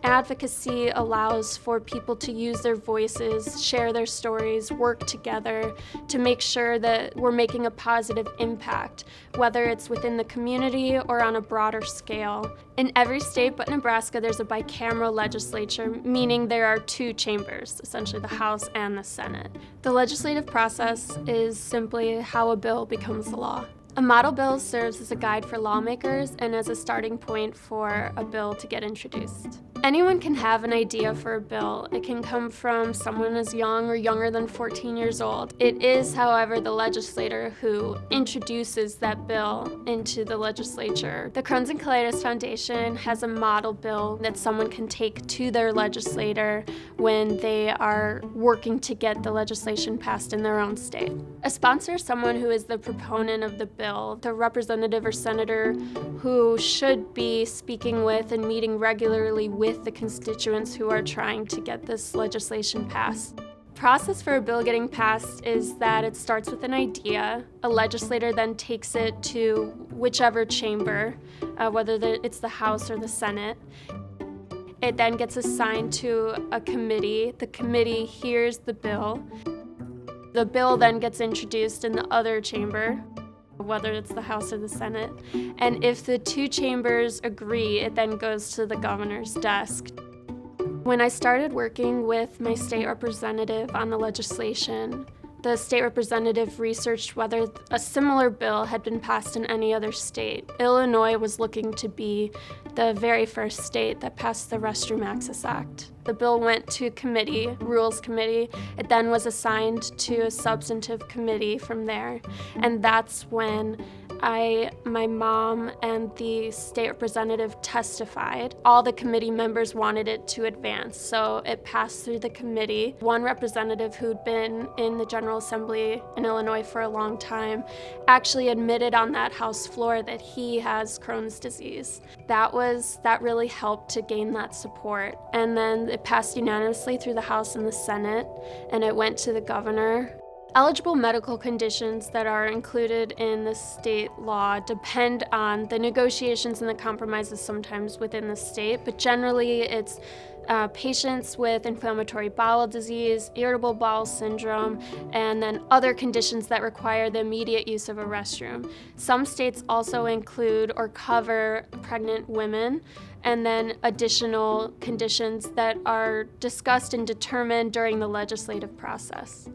Advocacy allows for people to use their voices, share their stories, work together to make sure that we're making a positive impact, whether it's within the community or on a broader scale. In every state but Nebraska, there's a bicameral legislature, meaning there are two chambers, essentially the House and the Senate. The legislative process is simply how a bill becomes law. A model bill serves as a guide for lawmakers and as a starting point for a bill to get introduced. Anyone can have an idea for a bill. It can come from someone as young or younger than 14 years old. It is, however, the legislator who introduces that bill into the legislature. The Crohn's and Colitis Foundation has a model bill that someone can take to their legislator when they are working to get the legislation passed in their own state. A sponsor is someone who is the proponent of the bill, the representative or senator who should be speaking with and meeting regularly with the constituents who are trying to get this legislation passed. The process for a bill getting passed is that it starts with an idea. A legislator then takes it to whichever chamber, whether it's the House or the Senate. It then gets assigned to a committee. The committee hears the bill. The bill then gets introduced in the other chamber, whether it's the House or the Senate. And if the two chambers agree, it then goes to the governor's desk. When I started working with my state representative on the legislation, the state representative researched whether a similar bill had been passed in any other state. Illinois was looking to be the very first state that passed the Restroom Access Act. The bill went to committee, Rules Committee. It then was assigned to a substantive committee from there. And that's when my mom and the state representative testified. All the committee members wanted it to advance, so it passed through the committee. One representative who'd been in the General Assembly in Illinois for a long time actually admitted on that House floor that he has Crohn's disease. That really helped to gain that support. And then it passed unanimously through the House and the Senate, and it went to the governor. Eligible medical conditions that are included in the state law depend on the negotiations and the compromises sometimes within the state, but generally it's patients with inflammatory bowel disease, irritable bowel syndrome, and then other conditions that require the immediate use of a restroom. Some states also include or cover pregnant women, and then additional conditions that are discussed and determined during the legislative process.